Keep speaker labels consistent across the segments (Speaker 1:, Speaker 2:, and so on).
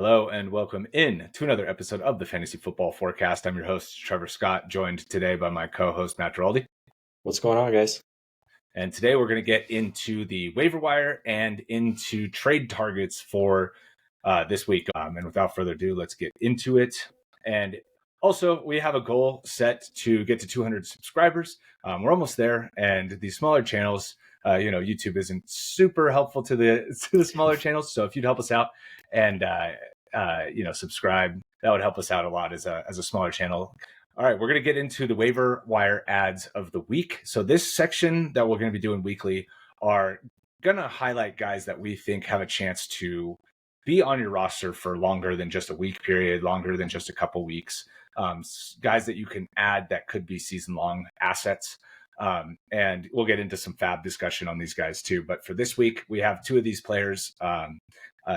Speaker 1: Hello and welcome in to another episode of the Fantasy Football Forecast. I'm your host, Trevor Scott, joined today by my co-host, Matt Giraldi.
Speaker 2: What's going on, guys?
Speaker 1: And today we're going to get into the waiver wire and into trade targets for this week. And without further ado, let's get into it. And also, we have a goal set to get to 200 subscribers. We're almost there, and the smaller channels, YouTube isn't super helpful to the smaller channels. So if you'd help us out and subscribe, that would help us out a lot as a smaller channel. All right, we're going to get into the waiver wire ads of the week. So this section that we're going to be doing weekly are going to highlight guys that we think have a chance to be on your roster for longer than just a week period, longer than just a couple weeks. Guys that you can add that could be season-long assets. And we'll get into some FAAB discussion on these guys too. But for this week, we have two of these players,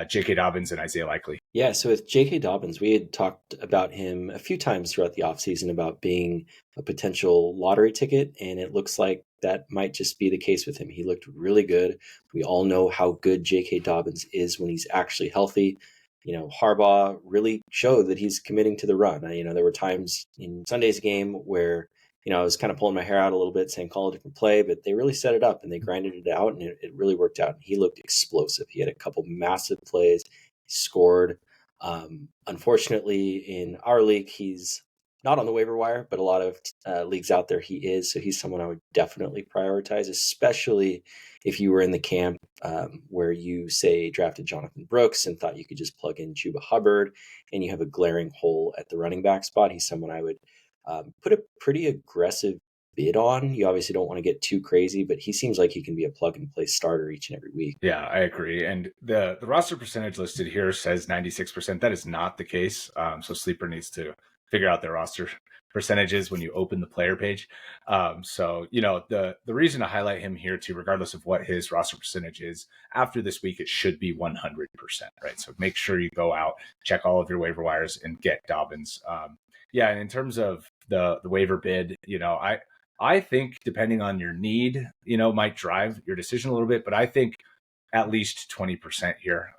Speaker 1: J.K. Dobbins and Isaiah Likely.
Speaker 2: Yeah, so with J.K. Dobbins, we had talked about him a few times throughout the offseason about being a potential lottery ticket, and it looks like that might just be the case with him. He looked really good. We all know how good J.K. Dobbins is when he's actually healthy. Harbaugh really showed that he's committing to the run. There were times in Sunday's game where I was kind of pulling my hair out a little bit saying call a different play, but they really set it up and they grinded it out, and it really worked out. He looked explosive. He had a couple massive plays. He scored. Unfortunately, in our league, he's not on the waiver wire, but a lot of leagues out there he is. So he's someone I would definitely prioritize, especially if you were in the camp where you, say, drafted Jonathan Brooks and thought you could just plug in Chuba Hubbard and you have a glaring hole at the running back spot. He's someone I would put a pretty aggressive bid on. You obviously don't want to get too crazy, but he seems like he can be a plug and play starter each and every week.
Speaker 1: Yeah, I agree. And the roster percentage listed here says 96%. That is not the case. So Sleeper needs to figure out their roster percentages when you open the player page. The reason to highlight him here too, regardless of what his roster percentage is, after this week, it should be 100%, right? So make sure you go out, check all of your waiver wires and get Dobbins. And in terms of the waiver bid, I think depending on your need, might drive your decision a little bit, but I think at least 20% here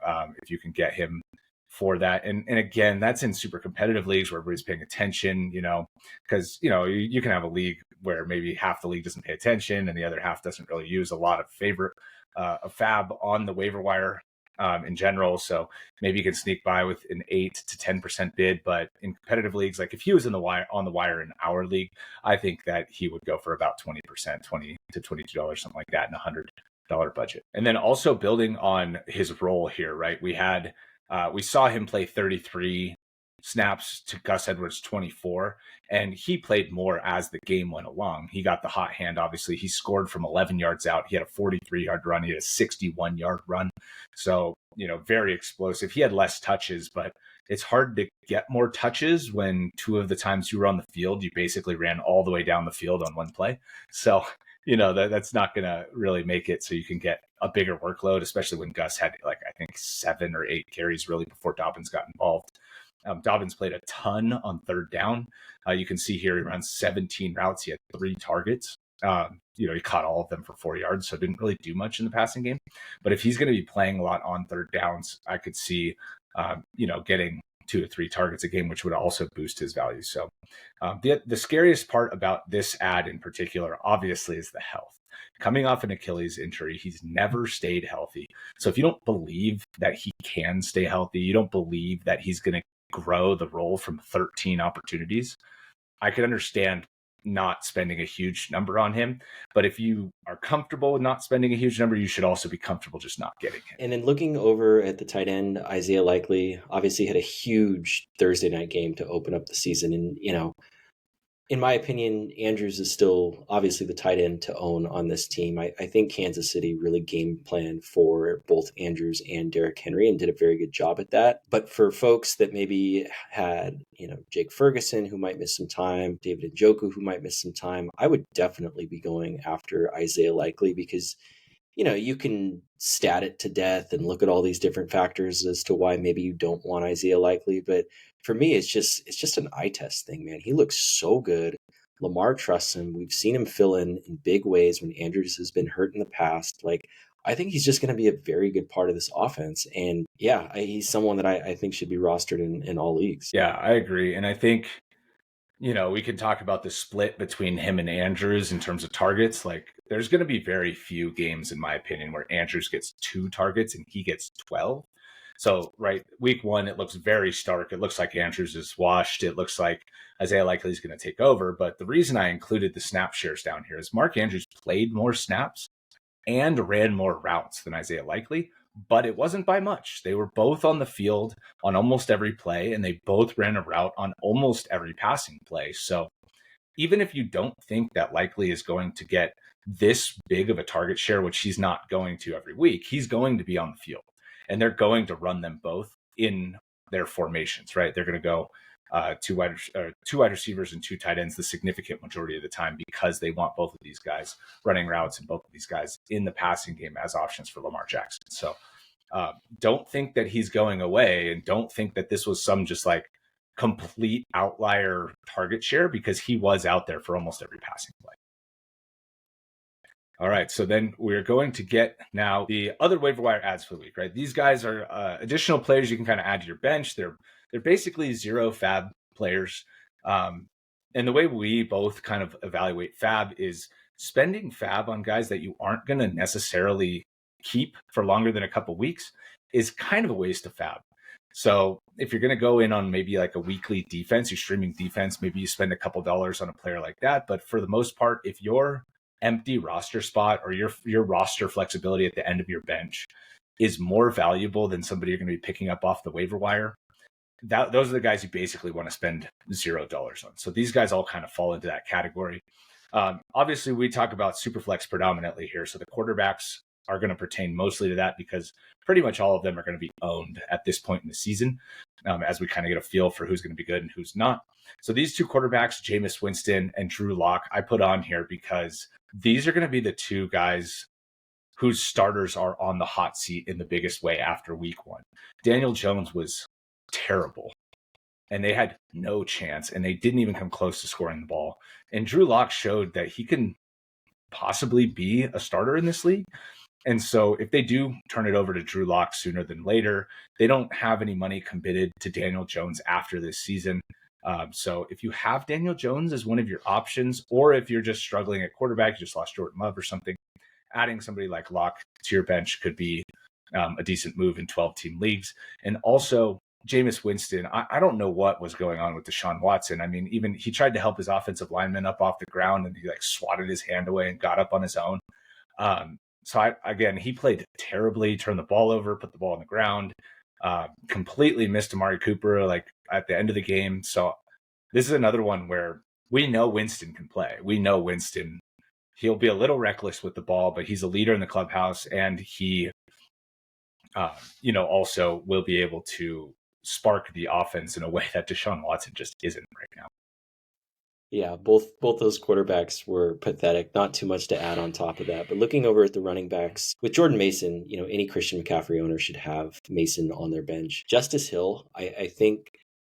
Speaker 1: if you can get him for that. And again, that's in super competitive leagues where everybody's paying attention, because, you can have a league where maybe half the league doesn't pay attention and the other half doesn't really use a lot of FAAB on the waiver wire in general. So maybe you can sneak by with an 8 to 10% bid, but in competitive leagues, like if he was on the wire in our league, I think that he would go for about 20%, $20 to $22, something like that in $100 budget. And then also building on his role here, right? We saw him play 33 snaps to Gus Edwards 24, and he played more as the game went along. He got the hot hand, obviously. He scored from 11 yards out. He had a 43-yard run. He had a 61-yard run. So, very explosive. He had less touches, but it's hard to get more touches when two of the times you were on the field, you basically ran all the way down the field on one play. So, that's not going to really make it so you can get a bigger workload, especially when Gus had, I think 7 or 8 carries really before Dobbins got involved. Dobbins played a ton on third down. You can see here he runs 17 routes. He had 3 targets. He caught all of them for 4 yards, so didn't really do much in the passing game. But if he's going to be playing a lot on third downs, I could see, getting 2 to 3 targets a game, which would also boost his value. So the scariest part about this ad in particular, obviously, is the health. Coming off an Achilles injury, he's never stayed healthy. So if you don't believe that he can stay healthy, you don't believe that he's going to grow the role from 13 opportunities, I could understand not spending a huge number on him. But if you are comfortable with not spending a huge number, you should also be comfortable just not getting him.
Speaker 2: And then looking over at the tight end, Isaiah Likely obviously had a huge Thursday night game to open up the season. And, in my opinion, Andrews is still obviously the tight end to own on this team. I think Kansas City really game planned for both Andrews and Derrick Henry and did a very good job at that. But for folks that maybe had, Jake Ferguson, who might miss some time, David Njoku, who might miss some time, I would definitely be going after Isaiah Likely because, you can stat it to death and look at all these different factors as to why maybe you don't want Isaiah Likely. But for me, it's just an eye test thing, man. He looks so good. Lamar trusts him. We've seen him fill in big ways when Andrews has been hurt in the past. I think he's just going to be a very good part of this offense. And yeah, he's someone that I think should be rostered in all leagues.
Speaker 1: Yeah, I agree. And I think, we can talk about the split between him and Andrews in terms of targets. Like, there's going to be very few games, in my opinion, where Andrews gets 2 targets and he gets 12. So, right, week 1, it looks very stark. It looks like Andrews is washed. It looks like Isaiah Likely is going to take over. But the reason I included the snap shares down here is Mark Andrews played more snaps and ran more routes than Isaiah Likely, but it wasn't by much. They were both on the field on almost every play, and they both ran a route on almost every passing play. So even if you don't think that Likely is going to get this big of a target share, which he's not going to every week, he's going to be on the field, and they're going to run them both in their formations, right? They're going to go two wide receivers and 2 tight ends the significant majority of the time, because they want both of these guys running routes and both of these guys in the passing game as options for Lamar Jackson. So don't think that he's going away, and don't think that this was some just like complete outlier target share, because he was out there for almost every passing play. All right, so then we're going to get now the other waiver wire ads for the week, right? These guys are additional players you can kind of add to your bench. They're basically 0 FAAB players. And the way we both kind of evaluate FAAB is spending FAAB on guys that you aren't going to necessarily keep for longer than a couple weeks is kind of a waste of FAAB. So if you're going to go in on maybe like a weekly defense, you're streaming defense, maybe you spend a couple dollars on a player like that. But for the most part, if your empty roster spot or your roster flexibility at the end of your bench is more valuable than somebody you're going to be picking up off the waiver wire, those are the guys you basically want to spend $0 on. So these guys all kind of fall into that category. Obviously, we talk about superflex predominantly here. So the quarterbacks are going to pertain mostly to that, because pretty much all of them are going to be owned at this point in the season, as we kind of get a feel for who's going to be good and who's not. So these 2 quarterbacks, Jameis Winston and Drew Lock, I put on here because these are going to be the 2 guys whose starters are on the hot seat in the biggest way after week 1. Daniel Jones was terrible, and they had no chance, and they didn't even come close to scoring the ball. And Drew Lock showed that he can possibly be a starter in this league. And so if they do turn it over to Drew Lock sooner than later, they don't have any money committed to Daniel Jones after this season. So if you have Daniel Jones as one of your options, or if you're just struggling at quarterback, you just lost Jordan Love or something, adding somebody like Lock to your bench could be a decent move in 12-team leagues. And also Jameis Winston, I don't know what was going on with Deshaun Watson. I mean, even he tried to help his offensive lineman up off the ground, and he like swatted his hand away and got up on his own. So he played terribly, turned the ball over, put the ball on the ground, completely missed Amari Cooper like at the end of the game. So this is another one where we know Winston can play. We know Winston, he'll be a little reckless with the ball, but he's a leader in the clubhouse, and he, also will be able to spark the offense in a way that Deshaun Watson just isn't right now.
Speaker 2: Yeah, both those quarterbacks were pathetic. Not too much to add on top of that. But looking over at the running backs, with Jordan Mason, any Christian McCaffrey owner should have Mason on their bench. Justice Hill, I think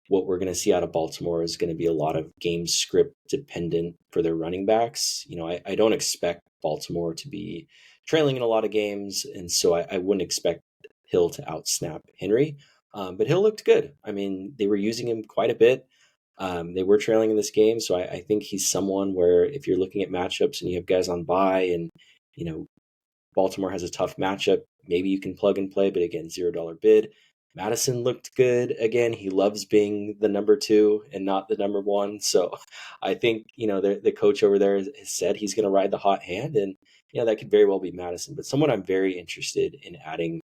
Speaker 2: what we're going to see out of Baltimore is going to be a lot of game script dependent for their running backs. I don't expect Baltimore to be trailing in a lot of games, and so I wouldn't expect Hill to outsnap Henry. But Hill looked good. I mean, they were using him quite a bit. They were trailing in this game, so I think he's someone where if you're looking at matchups and you have guys on bye and, Baltimore has a tough matchup, maybe you can plug and play, but again, $0 bid. Mattison looked good. Again, he loves being the number 2 and not the number 1. So I think, the coach over there has said he's going to ride the hot hand, and, that could very well be Mattison. But someone I'm very interested in adding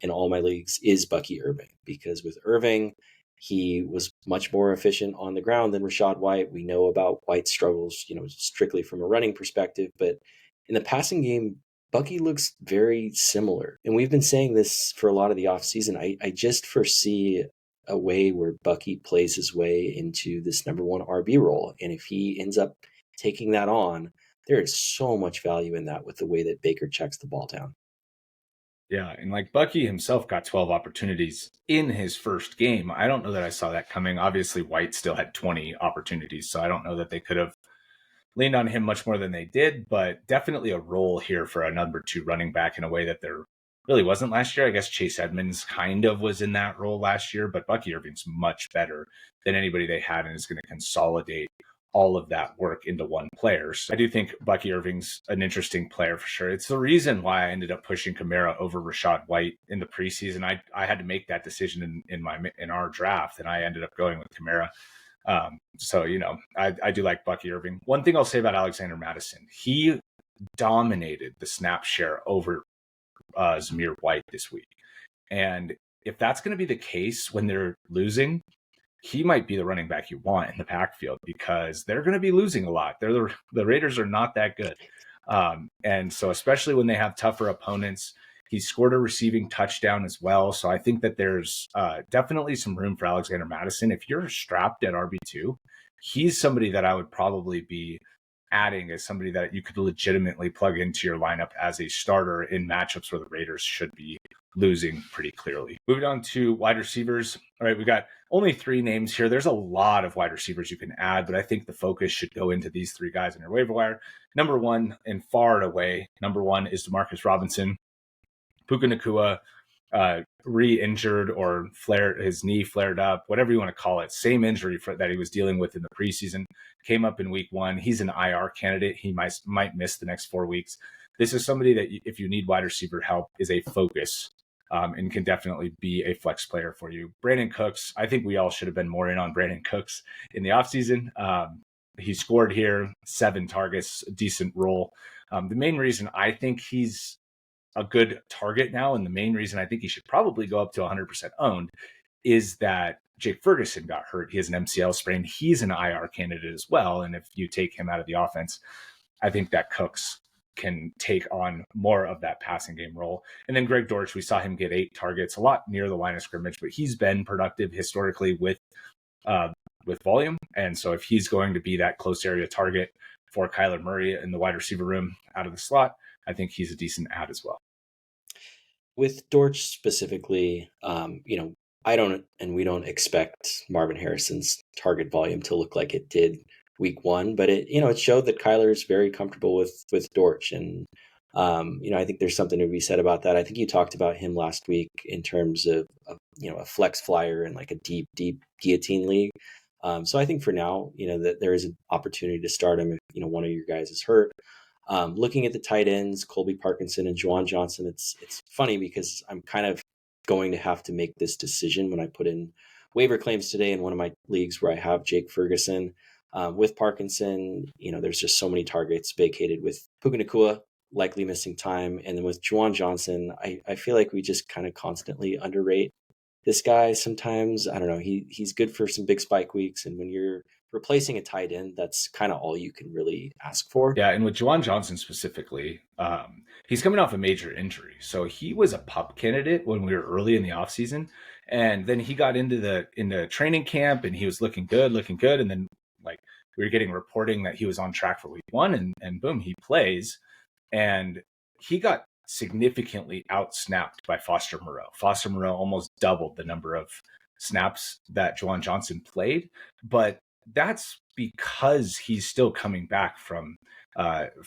Speaker 2: in all my leagues is Bucky Irving, because with Irving, he was much more efficient on the ground than Rachaad White. We know about White's struggles, strictly from a running perspective, but in the passing game, Bucky looks very similar. And we've been saying this for a lot of the offseason. I just foresee a way where Bucky plays his way into this number 1 RB role. And if he ends up taking that on, there is so much value in that with the way that Baker checks the ball down.
Speaker 1: Yeah, and like Bucky himself got 12 opportunities in his first game. I don't know that I saw that coming. Obviously, White still had 20 opportunities, so I don't know that they could have leaned on him much more than they did, but definitely a role here for a number 2 running back in a way that there really wasn't last year. I guess Chase Edmonds kind of was in that role last year, but Bucky Irving's much better than anybody they had and is going to consolidate all of that work into one player. So I do think Bucky Irving's an interesting player for sure. It's the reason why I ended up pushing Kamara over Rashad White in the preseason. I had to make that decision in our draft, and I ended up going with Kamara. So, I do like Bucky Irving. One thing I'll say about Alexander Mattison, he dominated the snap share over Zamir White this week. And if that's going to be the case when they're losing, he might be the running back you want in the backfield because they're going to be losing a lot. The Raiders are not that good. And so especially when they have tougher opponents, he scored a receiving touchdown as well. So I think that there's definitely some room for Alexander Mattison. If you're strapped at RB2, he's somebody that I would probably be adding as somebody that you could legitimately plug into your lineup as a starter in matchups where the Raiders should be losing pretty clearly. Moving on to wide receivers. All right, we got only 3 names here. There's a lot of wide receivers you can add, but I think the focus should go into these 3 guys on your waiver wire. Number 1, and far and away, number 1 is Demarcus Robinson. Puka Nacua re-injured or his knee flared up, whatever you want to call it. Same injury that he was dealing with in the preseason. Came up in week 1. He's an IR candidate. He might miss the next 4 weeks. This is somebody that, if you need wide receiver help, is a focus and can definitely be a flex player for you. Brandin Cooks, I think we all should have been more in on Brandin Cooks in the offseason. He scored here, 7 targets, a decent role. The main reason I think he's a good target now, and the main reason I think he should probably go up to 100% owned, is that Jake Ferguson got hurt. He has an MCL sprain. He's an IR candidate as well. And if you take him out of the offense, I think that Cooks can take on more of that passing game role. And then Greg Dortch, we saw him get 8 targets, a lot near the line of scrimmage, but he's been productive historically with volume. And so if he's going to be that close area target for Kyler Murray in the wide receiver room out of the slot, I think he's a decent add as well.
Speaker 2: With Dortch specifically, I don't, and we don't expect Marvin Harrison's target volume to look like it did week 1, but it showed that Kyler is very comfortable with Dortch. And, I think there's something to be said about that. I think you talked about him last week in terms of a flex flyer and like a deep guillotine league. So I think for now, that there is an opportunity to start him if, one of your guys is hurt. Looking at the tight ends, Colby, Parkinson, and Juwan Johnson, it's funny because I'm kind of going to have to make this decision when I put in waiver claims today in one of my leagues where I have Jake Ferguson. With Parkinson, there's just so many targets vacated with Puka Nacua likely missing time. And then with Juwan Johnson, I feel like we just kind of constantly underrate this guy sometimes. I don't know. He's good for some big spike weeks. And when you're replacing a tight end, that's kind of all you can really ask for.
Speaker 1: Yeah, and with Juwan Johnson specifically, he's coming off a major injury. So he was a pup candidate when we were early in the offseason. And then he got into training camp and he was looking good. And then we were getting reporting that he was on track for week 1 and boom, he plays. And he got significantly outsnapped by Foster Moreau. Foster Moreau almost doubled the number of snaps that Juwan Johnson played, but that's because he's still coming back from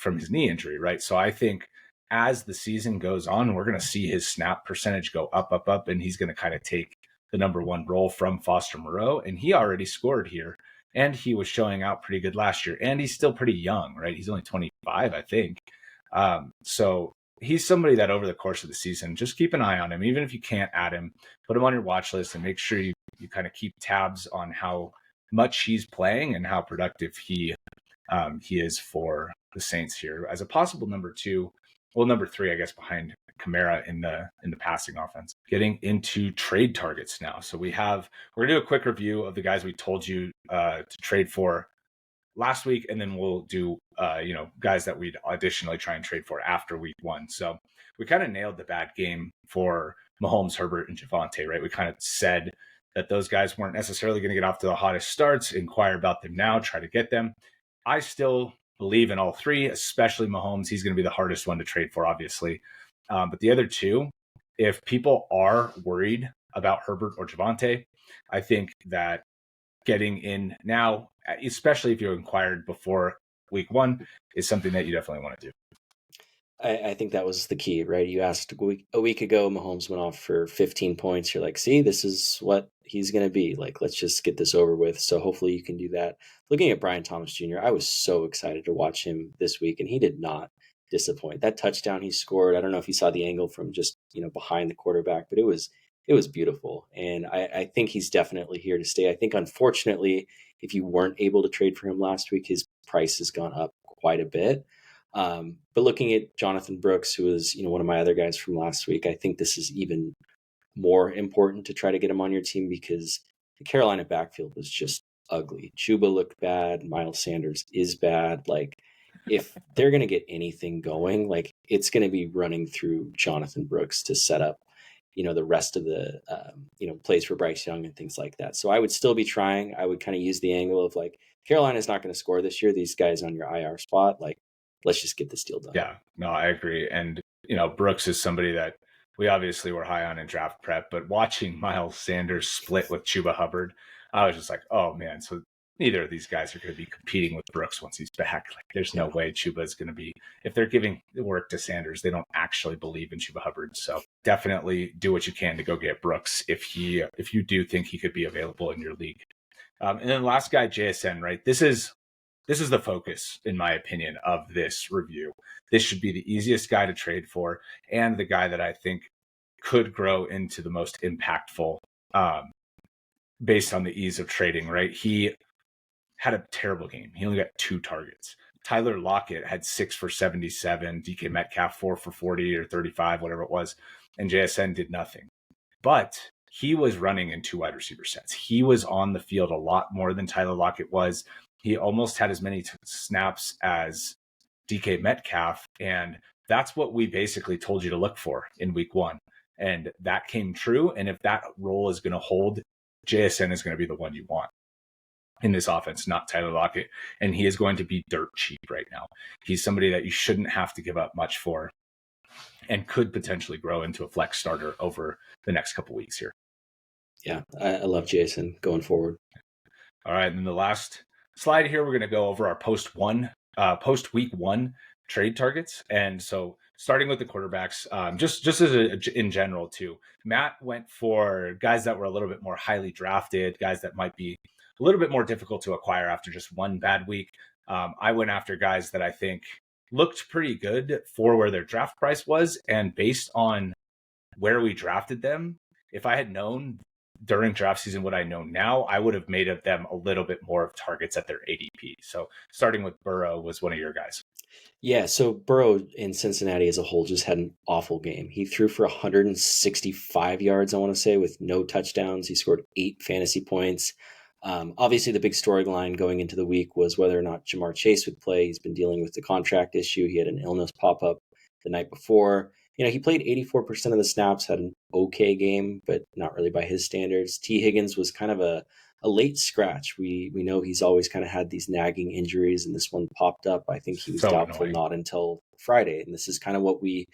Speaker 1: his knee injury, right? So I think as the season goes on, we're going to see his snap percentage go up, and he's going to kind of take the number 1 role from Foster Moreau. And he already scored here, and he was showing out pretty good last year, and he's still pretty young, right? He's only 25, I think. So he's somebody that over the course of the season, just keep an eye on him. Even if you can't add him, put him on your watch list and make sure you kind of keep tabs on how much he's playing and how productive he is for the Saints here as a possible number 3, I guess, behind Kamara in the passing offense. Getting into trade targets now. So we're gonna do a quick review of the guys we told you to trade for last week, and then we'll do guys that we'd additionally try and trade for after week 1. So we kind of nailed the bad game for Mahomes, Herbert, and Javonte, right? We kind of said that those guys weren't necessarily going to get off to the hottest starts. Inquire about them now, try to get them. I still believe in all 3, especially Mahomes. He's going to be the hardest one to trade for, obviously. But the other 2, if people are worried about Herbert or Javonte, I think that getting in now, especially if you inquired before week 1 is something that you definitely want to do.
Speaker 2: I think that was the key, right? You asked a week ago, Mahomes went off for 15 points. You're like, see, this is what he's going to be. Like, let's just get this over with. So hopefully you can do that. Looking at Brian Thomas Jr., I was so excited to watch him this week, and he did not disappoint. That touchdown he scored, I don't know if you saw the angle from just, behind the quarterback, but it was beautiful. And I think he's definitely here to stay. I think, unfortunately, if you weren't able to trade for him last week, his price has gone up quite a bit. But looking at Jonathan Brooks, who was, one of my other guys from last week, I think this is even more important to try to get him on your team because the Carolina backfield was just ugly. Chuba looked bad. Miles Sanders is bad. Like, if they're going to get anything going, like, it's going to be running through Jonathan Brooks to set up, the rest of the, plays for Bryce Young and things like that. So I would still be trying. I would kind of use the angle of like, Carolina's not going to score this year. These guys on your IR spot, like, let's just get this deal done.
Speaker 1: Yeah, no, I agree. And, Brooks is somebody that we obviously were high on in draft prep, but watching Miles Sanders split with Chuba Hubbard, I was just like, oh man, so neither of these guys are going to be competing with Brooks once he's back. Like, there's no way Chuba is going to be, if they're giving work to Sanders, they don't actually believe in Chuba Hubbard. So definitely do what you can to go get Brooks if you do think he could be available in your league. And then the last guy, JSN, right? This is the focus, in my opinion, of this review. This should be the easiest guy to trade for and the guy that I think could grow into the most impactful based on the ease of trading, right? He had a terrible game. He only got 2 targets. Tyler Lockett had 6 for 77, DK Metcalf 4 for 40 or 35, whatever it was, and JSN did nothing. But he was running in 2 wide receiver sets. He was on the field a lot more than Tyler Lockett was. He almost had as many snaps as DK Metcalf, and that's what we basically told you to look for in week 1. And that came true. And if that role is going to hold, JSN is going to be the one you want in this offense, not Tyler Lockett. And he is going to be dirt cheap right now. He's somebody that you shouldn't have to give up much for and could potentially grow into a flex starter over the next couple weeks here.
Speaker 2: Yeah, I love Jason going forward.
Speaker 1: All right. And then the last slide here, we're going to go over our post week 1 trade targets. And so starting with the quarterbacks, just as in general too, Matt went for guys that were a little bit more highly drafted, guys that might be a little bit more difficult to acquire after just one bad week. I went after guys that I think looked pretty good for where their draft price was. And based on where we drafted them, if I had known during draft season what I know now, I would have made of them a little bit more of targets at their ADP. So starting with Burrow was one of your guys.
Speaker 2: Yeah, so Burrow in Cincinnati as a whole just had an awful game. He threw for 165 yards, I want to say, with no touchdowns. He scored 8 fantasy points. Obviously, the big storyline going into the week was whether or not Jamar Chase would play. He's been dealing with the contract issue. He had an illness pop up the night before. He played 84% of the snaps, had an okay game, but not really by his standards. T. Higgins was kind of a late scratch. We know he's always kind of had these nagging injuries, and this one popped up. I think he was doubtful annoying. Not until Friday. And this is kind of what we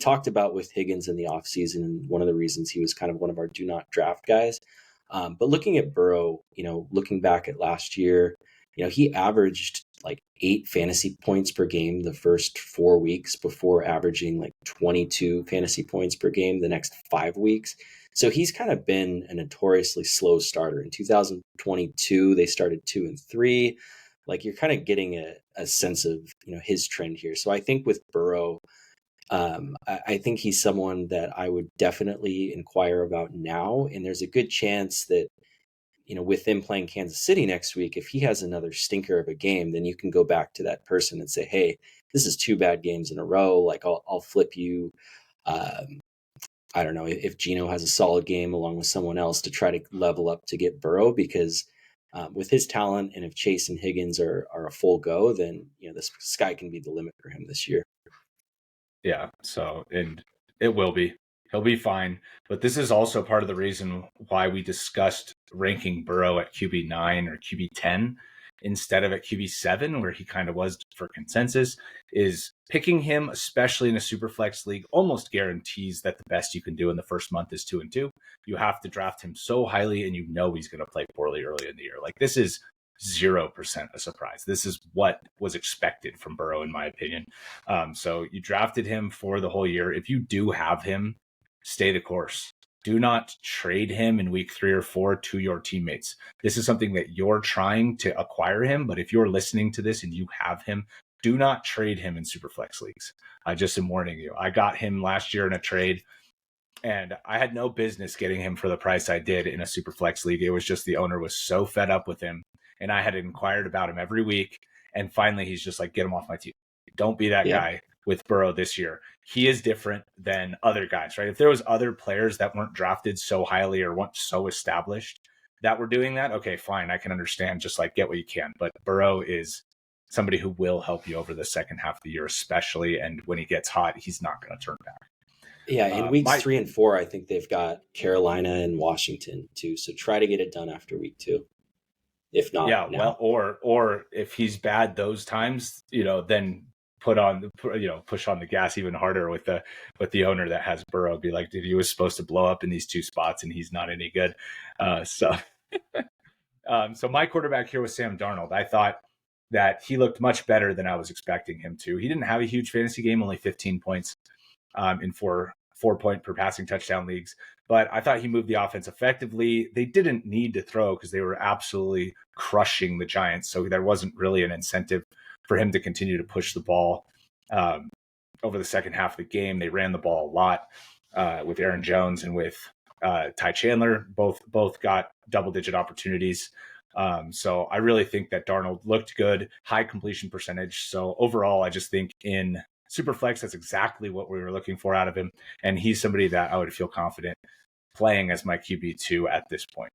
Speaker 2: talked about with Higgins in the offseason, and one of the reasons he was kind of one of our do not draft guys. But looking at Burrow, looking back at last year, he averaged like 8 fantasy points per game the first 4 weeks before averaging like 22 fantasy points per game the next 5 weeks. So he's kind of been a notoriously slow starter. In 2022, they started 2-3. Like, you're kind of getting a sense of, his trend here. So I think with Burrow, I think he's someone that I would definitely inquire about now. And there's a good chance that, with him playing Kansas City next week, if he has another stinker of a game, then you can go back to that person and say, hey, this is 2 bad games in a row. Like, I'll flip you. I don't know if Geno has a solid game along with someone else to try to level up to get Burrow, because with his talent, and if Chase and Higgins are a full go, then, the sky can be the limit for him this year.
Speaker 1: Yeah. So, and it will be. He'll be fine. But this is also part of the reason why we discussed ranking Burrow at QB9 or QB10 instead of at QB7, where he kind of was for consensus, is picking him, especially in a super flex league, almost guarantees that the best you can do in the first month is 2-2. You have to draft him so highly, and he's going to play poorly early in the year. Like, this is 0% a surprise. This is what was expected from Burrow, in my opinion. So you drafted him for the whole year. If you do have him, stay the course. Do not trade him in week 3 or 4 to your teammates. This is something that you're trying to acquire him, but if you're listening to this and you have him, do not trade him in Superflex leagues. I just am warning you. I got him last year in a trade, and I had no business getting him for the price I did in a Superflex league. It was just the owner was so fed up with him, and I had inquired about him every week, and finally he's just like, get him off my team. Don't be that guy with Burrow this year. He is different than other guys, right? If there was other players that weren't drafted so highly or weren't so established that were doing that, okay, fine, I can understand, just like get what you can. But Burrow is somebody who will help you over the second half of the year, especially. And when he gets hot, he's not going to turn back.
Speaker 2: Yeah, in weeks 3 and 4, I think they've got Carolina and Washington too. So try to get it done after week 2. If not,
Speaker 1: well, or if he's bad those times, then push on the gas even harder with the owner that has Burrow. Be like, dude, he was supposed to blow up in these 2 spots and he's not any good. So my quarterback here was Sam Darnold. I thought that he looked much better than I was expecting him to. He didn't have a huge fantasy game, only 15 points in 4-point per passing touchdown leagues. But I thought he moved the offense effectively. They didn't need to throw because they were absolutely crushing the Giants. So there wasn't really an incentive for him to continue to push the ball over the second half of the game. They ran the ball a lot with Aaron Jones and with Ty Chandler. Both got double-digit opportunities. So I really think that Darnold looked good, high completion percentage. So overall, I just think in Superflex, that's exactly what we were looking for out of him. And he's somebody that I would feel confident playing as my QB2 at this point.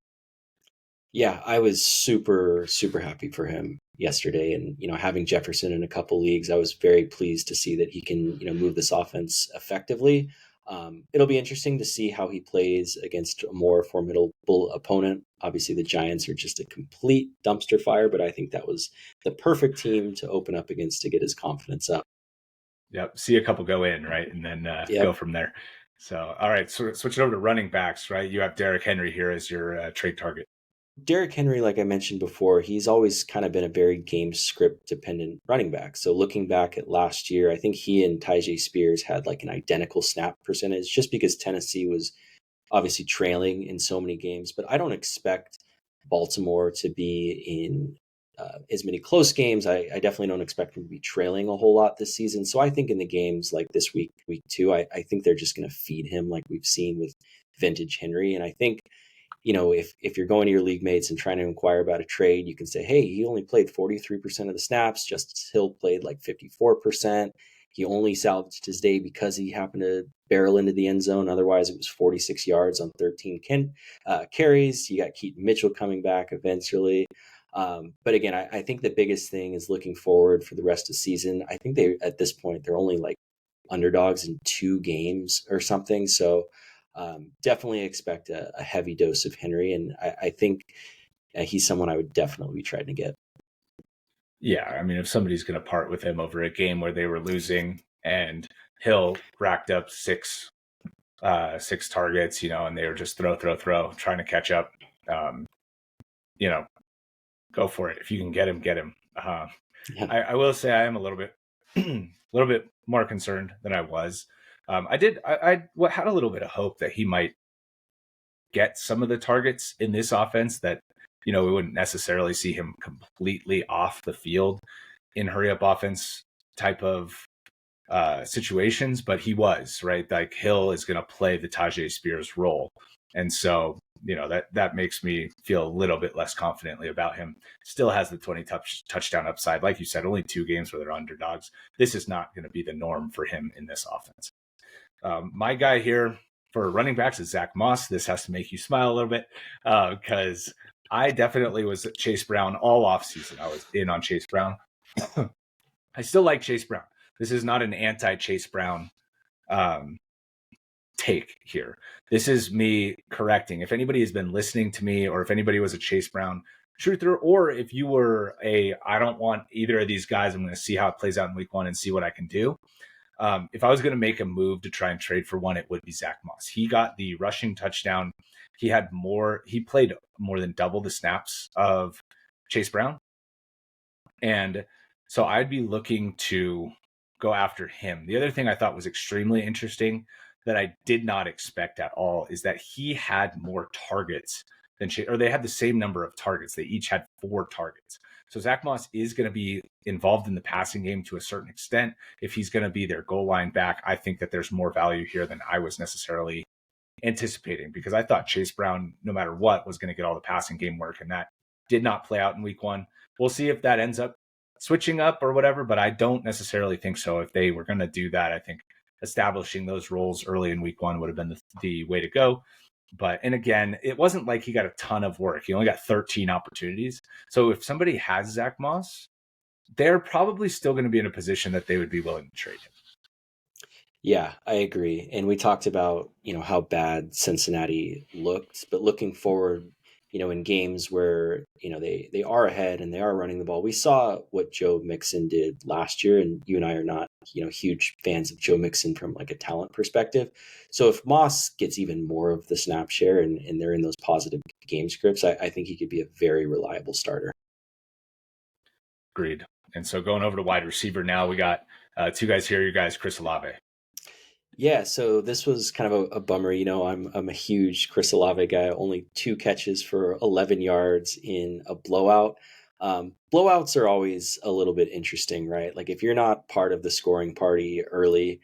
Speaker 2: Yeah, I was super, super happy for him yesterday. And, having Jefferson in a couple leagues, I was very pleased to see that he can, move this offense effectively. It'll be interesting to see how he plays against a more formidable opponent. Obviously, the Giants are just a complete dumpster fire, but I think that was the perfect team to open up against to get his confidence up.
Speaker 1: Yep. See a couple go in, right? And then go from there. So, all right. So switching over to running backs, right? You have Derrick Henry here as your trade target.
Speaker 2: Derrick Henry, like I mentioned before, he's always kind of been a very game script dependent running back. So looking back at last year, I think he and Tyjae Spears had like an identical snap percentage just because Tennessee was obviously trailing in so many games. But I don't expect Baltimore to be in as many close games. I definitely don't expect them to be trailing a whole lot this season. So I think in the games like this week 2, I think they're just going to feed him like we've seen with vintage Henry. And I think, if you're going to your league mates and trying to inquire about a trade, you can say, hey, he only played 43% of the snaps. Justice Hill played like 54%. He only salvaged his day because he happened to barrel into the end zone. Otherwise, it was 46 yards on 13 carries. You got Keaton Mitchell coming back eventually. But again, I think the biggest thing is looking forward for the rest of the season. I think at this point, they're only like underdogs in 2 games or something. So definitely expect a heavy dose of Henry. And I think he's someone I would definitely be trying to get.
Speaker 1: Yeah. I mean, if somebody's going to part with him over a game where they were losing and Hill racked up six targets, and they were just throw, trying to catch up, go for it. If you can get him, get him. I will say I am a little bit more concerned than I was. I had a little bit of hope that he might get some of the targets in this offense that, we wouldn't necessarily see him completely off the field in hurry up offense type of situations, but he was, right? Like Hill is going to play the Tyjae Spears role. And so, that makes me feel a little bit less confidently about him. Still has the 20 touchdown upside. Like you said, only 2 games where they're underdogs. This is not going to be the norm for him in this offense. My guy here for running backs is Zach Moss. This has to make you smile a little bit because I definitely was Chase Brown all offseason. I was in on Chase Brown. I still like Chase Brown. This is not an anti-Chase Brown take here. This is me correcting. If anybody has been listening to me, or if anybody was a Chase Brown truther, or if you were I don't want either of these guys, I'm going to see how it plays out in week 1 and see what I can do. If I was going to make a move to try and trade for one, it would be Zach Moss. He got the rushing touchdown. He played more than double the snaps of Chase Brown. And so I'd be looking to go after him. The other thing I thought was extremely interesting that I did not expect at all is that he had more targets than Chase, or they had the same number of targets. They each had 4 targets. So Zach Moss is going to be involved in the passing game to a certain extent. If he's going to be their goal line back, I think that there's more value here than I was necessarily anticipating, because I thought Chase Brown, no matter what, was going to get all the passing game work, and that did not play out in week 1. We'll see if that ends up switching up or whatever, but I don't necessarily think so. If they were going to do that, I think establishing those roles early in week 1 would have been the way to go. But, and again, it wasn't like he got a ton of work. He only got 13 opportunities. So if somebody has Zach Moss, they're probably still going to be in a position that they would be willing to trade him.
Speaker 2: Yeah, I agree. And we talked about, how bad Cincinnati looked, but looking forward, in games where, they are ahead and they are running the ball. We saw what Joe Mixon did last year, and you and I are not, huge fans of Joe Mixon from like a talent perspective. So if Moss gets even more of the snap share and they're in those positive game scripts, I think he could be a very reliable starter.
Speaker 1: Agreed. And so going over to wide receiver now, we got 2 guys here. Your guys, Chris Olave.
Speaker 2: Yeah, so this was kind of a bummer. I'm a huge Chris Olave guy. Only 2 catches for 11 yards in a blowout. Blowouts are always a little bit interesting, right? Like if you're not part of the scoring party early,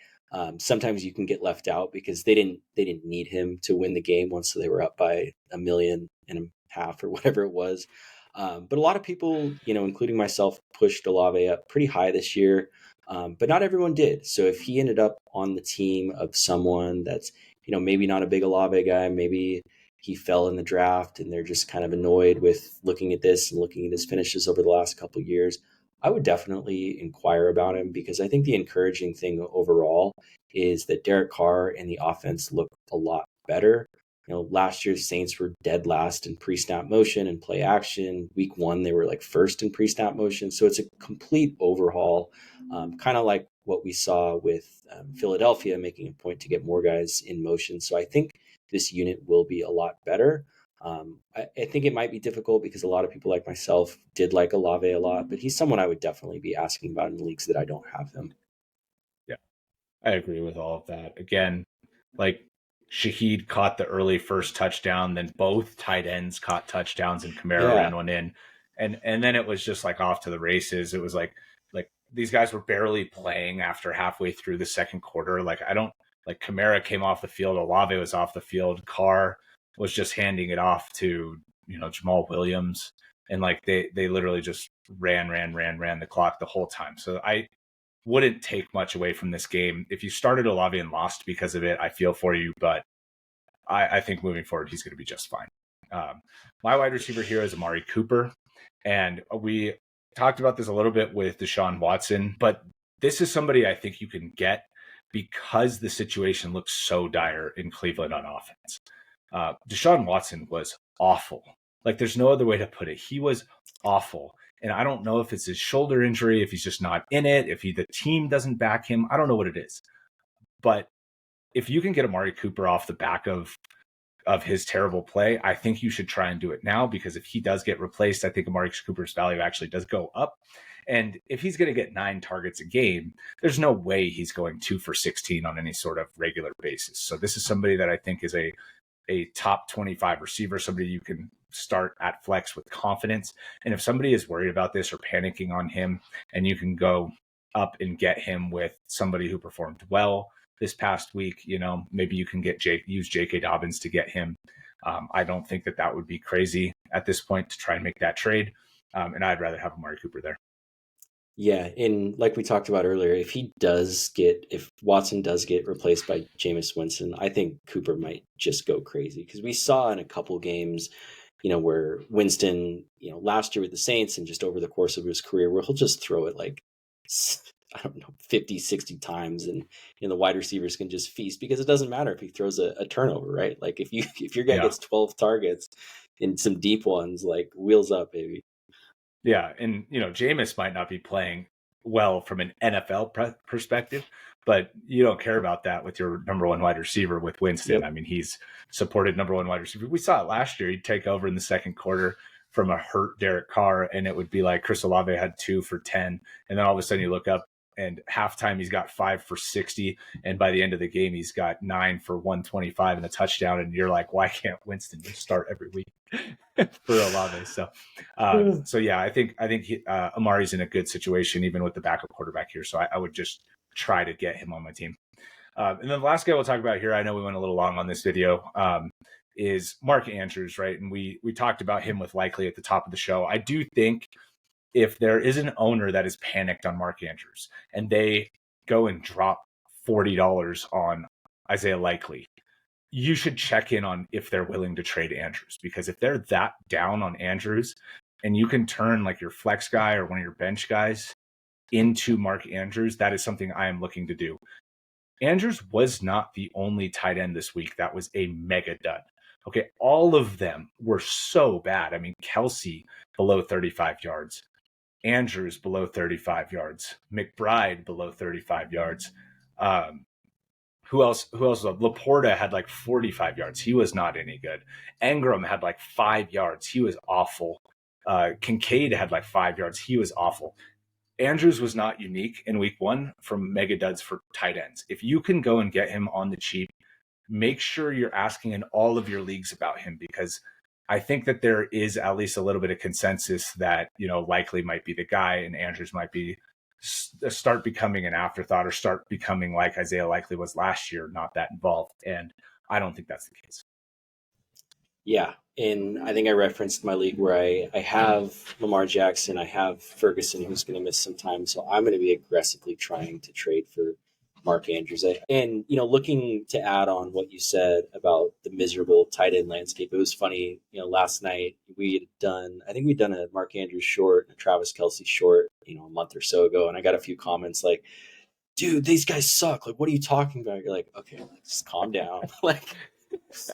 Speaker 2: sometimes you can get left out because they didn't need him to win the game once they were up by 1.5 million or whatever it was. But a lot of people, including myself, pushed Olave up pretty high this year. But not everyone did. So if he ended up on the team of someone that's, maybe not a big Olave guy, maybe he fell in the draft and they're just kind of annoyed with looking at this and looking at his finishes over the last couple of years, I would definitely inquire about him, because I think the encouraging thing overall is that Derek Carr and the offense look a lot better. Last year's Saints were dead last in pre-snap motion and play action. Week 1, they were like first in pre-snap motion. So it's a complete overhaul, kind of like what we saw with Philadelphia, making a point to get more guys in motion. So I think this unit will be a lot better. I think it might be difficult because a lot of people like myself did like Olave a lot, but he's someone I would definitely be asking about in leagues that I don't have him.
Speaker 1: Yeah, I agree with all of that. Again, like, Shaheed caught the early first touchdown, then both tight ends caught touchdowns, and Kamara ran one in. And then it was just like off to the races. It was like these guys were barely playing after halfway through the second quarter. Kamara came off the field, Olave was off the field, Carr was just handing it off to, Jamal Williams. And they literally just ran the clock the whole time. So I wouldn't take much away from this game. If you started Olave and lost because of it, I feel for you, but I think moving forward, he's going to be just fine. My wide receiver here is Amari Cooper, and we talked about this a little bit with Deshaun Watson, but this is somebody I think you can get because the situation looks so dire in Cleveland on offense. Deshaun Watson was awful. There's no other way to put it. He was awful. And I don't know if it's his shoulder injury, if he's just not in it, if the team doesn't back him. I don't know what it is. But if you can get Amari Cooper off the back of his terrible play, I think you should try and do it now, because if he does get replaced, I think Amari Cooper's value actually does go up. And if he's going to get 9 targets a game, there's no way he's going 2 for 16 on any sort of regular basis. So this is somebody that I think is a top 25 receiver, somebody you can start at flex with confidence. And if somebody is worried about this or panicking on him, and you can go up and get him with somebody who performed well this past week, maybe you can use J.K. Dobbins to get him. I don't think that would be crazy at this point to try and make that trade. And I'd rather have Amari Cooper there.
Speaker 2: Yeah, and like we talked about earlier, if Watson does get replaced by Jameis Winston, I think Cooper might just go crazy, because we saw in a couple games, where Winston, last year with the Saints and just over the course of his career, where he'll just throw it 50, 60 times, and the wide receivers can just feast, because it doesn't matter if he throws a turnover, right? Like if your guy gets 12 targets and some deep ones, wheels up, baby.
Speaker 1: Yeah, and Jameis might not be playing well from an NFL perspective, but you don't care about that with your number 1 wide receiver with Winston. Yep. I mean, he's supported number 1 wide receiver. We saw it last year. He'd take over in the second quarter from a hurt Derek Carr, and it would be like Chris Olave had 2 for 10, and then all of a sudden you look up and halftime he's got 5 for 60, and by the end of the game he's got 9 for 125 and a touchdown, and you're like, why can't Winston just start every week for Olave? So yeah, I think Amari's in a good situation even with the backup quarterback here. So I would just try to get him on my team. And then the last guy we'll talk about here, I know we went a little long on this video, is Mark Andrews, right? And we talked about him with Likely at the top of the show. I do think if there is an owner that is panicked on Mark Andrews and they go and drop $40 on Isaiah Likely, you should check in on if they're willing to trade Andrews, because if they're that down on Andrews and you can turn like your flex guy or one of your bench guys into Mark Andrews, that is something I am looking to do. Andrews was not the only tight end this week that was a mega dud. Okay, all of them were so bad. I mean, Kelsey below 35 yards, Andrews below 35 yards, McBride below 35 yards. Who else? Laporta had like 45 yards. He was not any good. Engram had like 5 yards. He was awful. Kincaid had like 5 yards. He was awful. Andrews was not unique in week 1 from mega duds for tight ends. If you can go and get him on the cheap, make sure you're asking in all of your leagues about him, because I think that there is at least a little bit of consensus that, Likely might be the guy and Andrews might be start becoming an afterthought or start becoming like Isaiah Likely was last year, not that involved. And I don't think that's the case.
Speaker 2: Yeah. And I think I referenced my league where I have Lamar Jackson, I have Ferguson, who's going to miss some time. So I'm going to be aggressively trying to trade for Mark Andrews. And, looking to add on what you said about the miserable tight end landscape, it was funny, last night we'd done a Mark Andrews short, a Travis Kelce short, a month or so ago. And I got a few comments like, dude, these guys suck. Like, what are you talking about? You're like, okay, just calm down.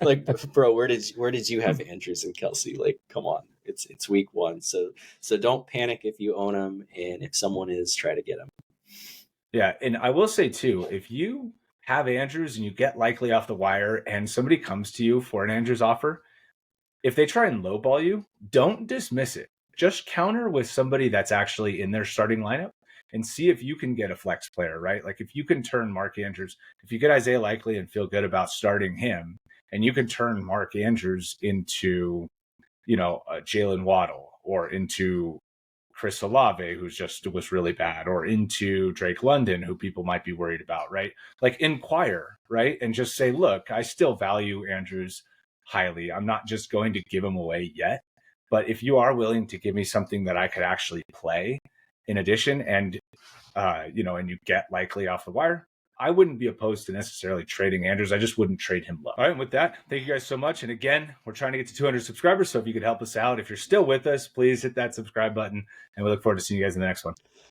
Speaker 2: like, bro, where did you have Andrews and Kelce? Like, come on, it's week 1. So don't panic if you own them. And if someone is, try to get them.
Speaker 1: Yeah, and I will say too, if you have Andrews and you get Likely off the wire and somebody comes to you for an Andrews offer, if they try and lowball you, don't dismiss it. Just counter with somebody that's actually in their starting lineup and see if you can get a flex player, right? Like if you can turn Mark Andrews, if you get Isaiah Likely and feel good about starting him, and you can turn Mark Andrews into, Jalen Waddle or into Chris Olave, was really bad, or into Drake London, who people might be worried about, right? Like inquire, right? And just say, look, I still value Andrews highly. I'm not just going to give him away yet. But if you are willing to give me something that I could actually play in addition, and, and you get Likely off the wire, I wouldn't be opposed to necessarily trading Andrews. I just wouldn't trade him low. All right, and with that, thank you guys so much. And again, we're trying to get to 200 subscribers. So if you could help us out, if you're still with us, please hit that subscribe button. And we look forward to seeing you guys in the next one.